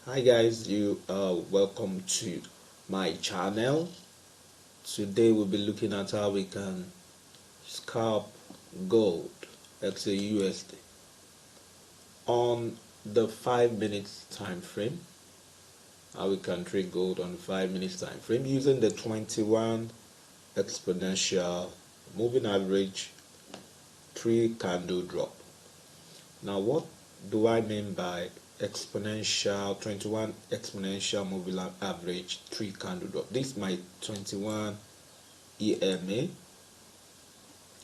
Hi guys, you are welcome to my channel. Today we'll be looking at how we can scalp gold XAUUSD on the 5 minute time frame. How we can trade gold on the 5 minute time frame using the 21 exponential moving average 3 candle drop. Now what do I mean by exponential 21 exponential moving average 3 candle drop? This is my 21 EMA,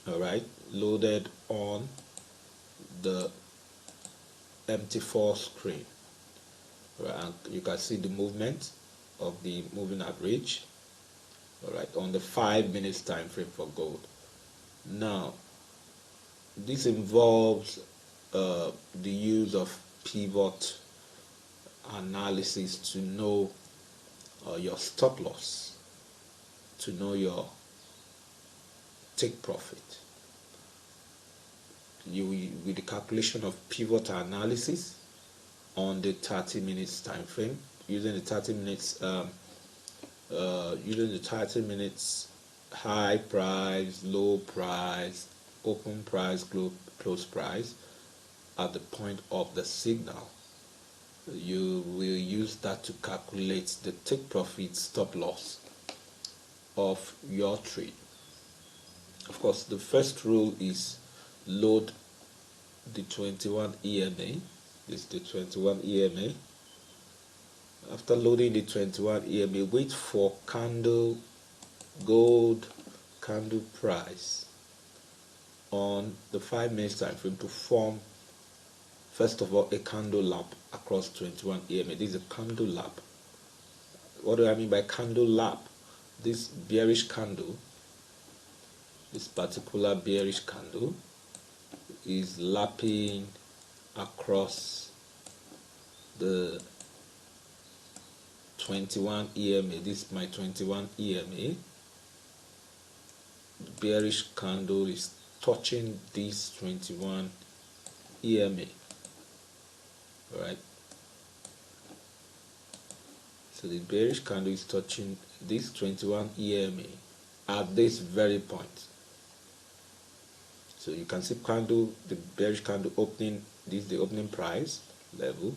alright, loaded on the MT4 screen. Right, and you can see the movement of the moving average, alright, on the 5 minutes time frame for gold. Now this involves the use of pivot analysis to know your stop loss, to know your take profit. With the calculation of pivot analysis on the 30 minutes time frame, using the 30 minutes high price, low price, open price, close price at the point of the signal. You will use that to calculate the take profit stop loss of your trade. Of course, the first rule is load the 21 EMA. This is the 21 EMA. After loading the 21 EMA, wait for gold candle price on the 5 minutes time frame to form, first of all, a candle lap across 21 EMA. This is a candle lap. What do I mean by candle lap? This bearish candle, this particular bearish candle, is lapping across the 21 EMA. This is my 21 EMA. Bearish candle is touching this 21 EMA. Right, so the bearish candle is touching this 21 EMA at this very point. So you can see the bearish candle opening, this is the opening price level,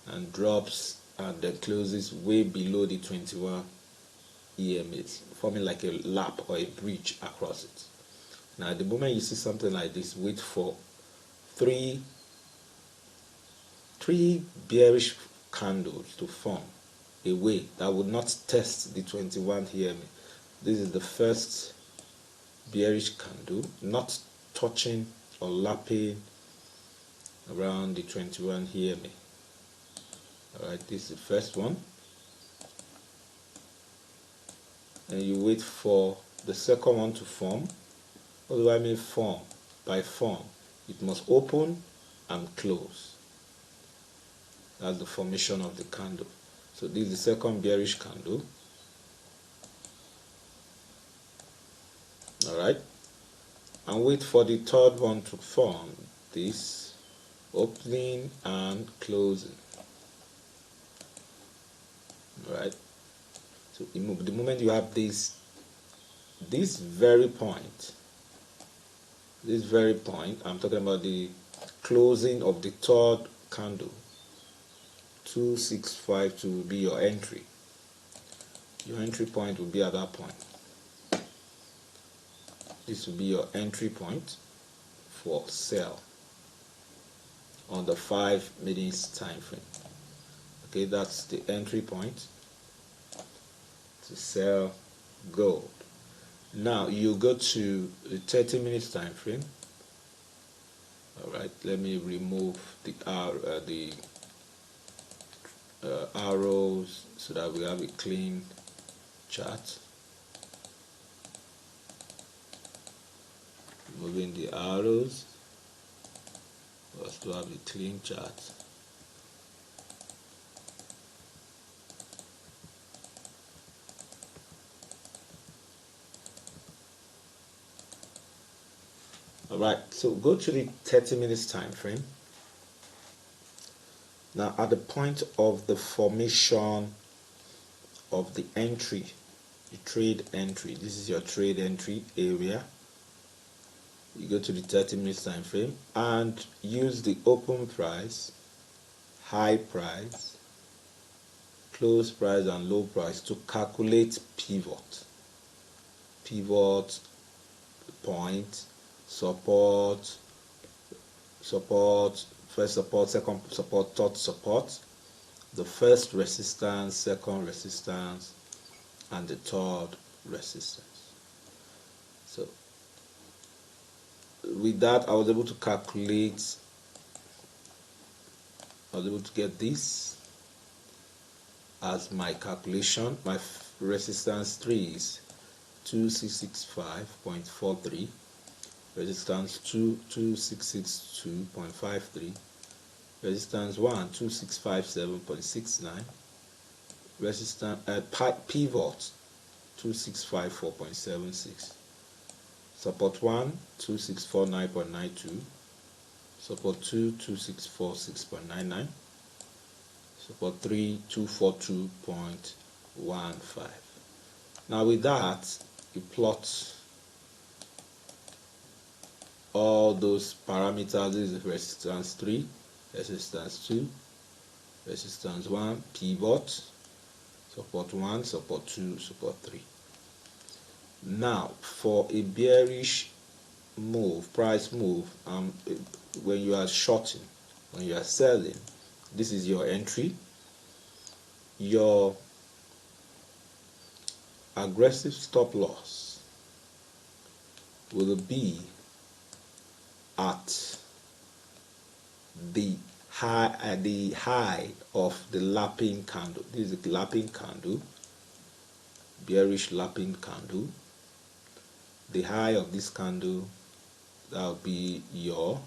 and drops and then closes way below the 21 EMAs, forming like a lap or a bridge across it. Now at the moment you see something like this, wait for three bearish candles to form a way that would not test the 21 EMA. This is the first bearish candle not touching or lapping around the 21 EMA. Alright, this is the first one. And you wait for the second one to form. What do I mean form? By form, it must open and close. That's the formation of the candle. So this is the second bearish candle. Alright, and wait for the third one to form, this opening and closing. Alright, so the moment you have this very point, I'm talking about the closing of the third candle, 2652 will be your entry. Your entry point will be at that point. This will be your entry point for sell on the 5 minutes time frame. Okay, that's the entry point to sell gold. Now you go to the 30 minutes time frame. Alright, let me remove the arrows so that we have a clean chart. Moving the arrows for us to have a clean chart. Alright, so go to the 30 minutes time frame. Now at the point of the formation of the entry, the trade entry, this is your trade entry area, you go to the 30-minute time frame and use the open price, high price, close price and low price to calculate pivot point, support, first support, second support, third support, the first resistance, second resistance, and the third resistance. So with that, I was able to calculate, I was able to get this as my calculation. My resistance 3 is 2665.43, resistance 2 2662.53, resistance 1 2657.69, resistance pivot 2654.76, support 1 2649.92, support 2 2646.99, support 3 242.15. Now with that, you plot all those parameters. This is resistance 3, resistance 2, resistance 1, pivot, support 1, support 2, support 3. Now for a bearish move, price move, when you are shorting, when you are selling, this is your entry. Your aggressive stop loss will be at the high of the lapping candle. This is a lapping candle, bearish lapping candle. The high of this candle, that will be your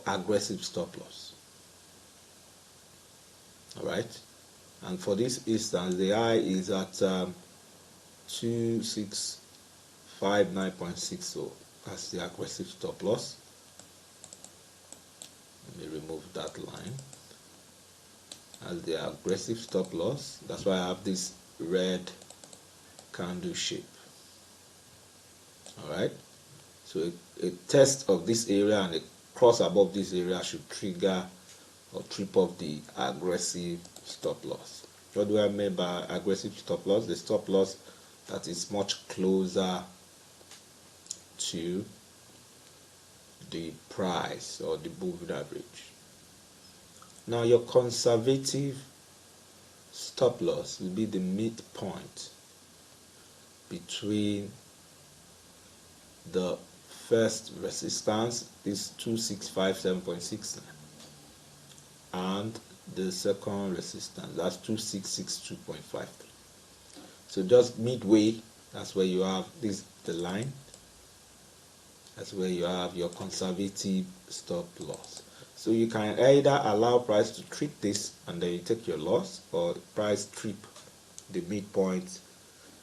aggressive stop loss. Alright, and for this instance, the high is at 2659.60. That's the aggressive stop loss. Let me remove that line as the aggressive stop loss. That's why I have this red candle shape. Alright, so a test of this area and a cross above this area should trigger or trip off the aggressive stop loss. What do I mean by aggressive stop loss? The stop loss that is much closer to the price or the moving average. Now your conservative stop loss will be the midpoint between the first resistance is 2657.69 and the second resistance, that's 2662.53. So just midway, that's where you have this, the line, that's where you have your conservative stop loss. So you can either allow price to trip this and then you take your loss, or price trip the midpoint.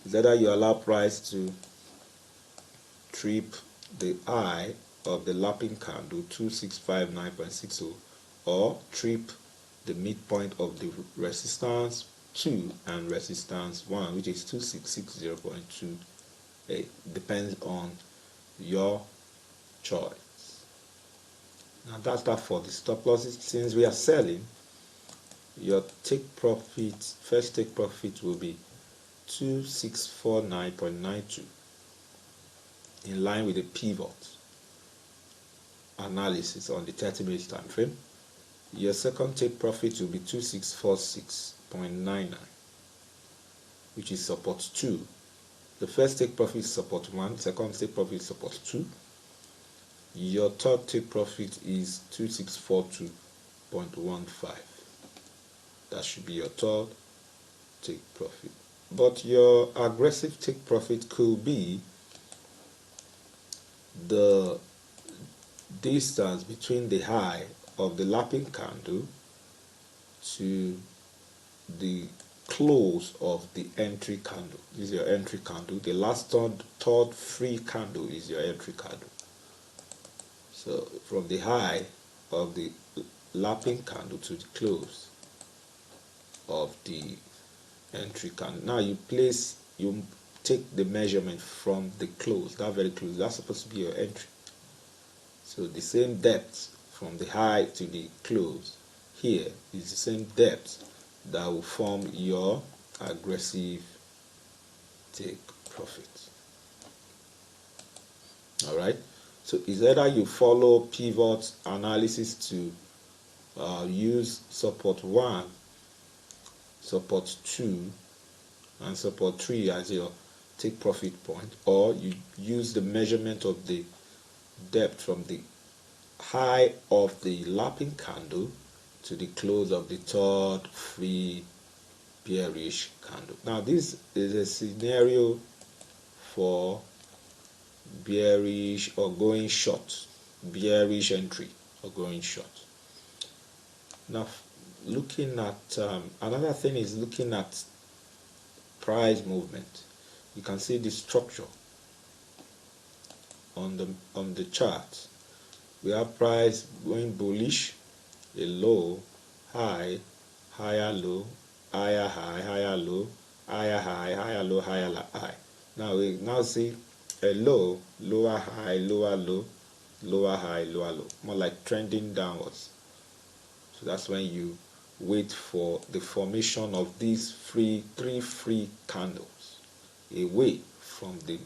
It's either you allow price to trip the high of the lapping candle 2659.60 or trip the midpoint of the resistance 2 and resistance 1, which is 2660.28. Depends on your choice. Now that's that for the stop losses. Since we are selling, your take profit, first take profit will be 2649.92, in line with the pivot analysis on the 30-minute time frame. Your second take profit will be 2646.99, which is support 2. The first take profit is support 1, second take profit is support 2. Your third take profit is 2642.15. That should be your third take profit. But your aggressive take profit could be the distance between the high of the lapping candle to the close of the entry candle. This is your entry candle. The last third free candle is your entry candle. So from the high of the lapping candle to the close of the entry candle. Now you take the measurement from the close, that very close, that's supposed to be your entry. So the same depth from the high to the close here is the same depth that will form your aggressive take profit. Alright, so it's either you follow pivot analysis to use support 1, support 2 and support 3 as your take profit point, or you use the measurement of the depth from the high of the lapping candle to the close of the third free bearish candle. Now this is a scenario for bearish or going short, bearish entry or going short. Now looking at another thing is looking at price movement. You can see the structure on the chart. We have price going bullish, a low, high, higher low, higher high, higher low, higher high, higher low, higher high. Now we see a low, lower high, lower low, lower high, lower low, more like trending downwards. So that's when you wait for the formation of these three free candles away from the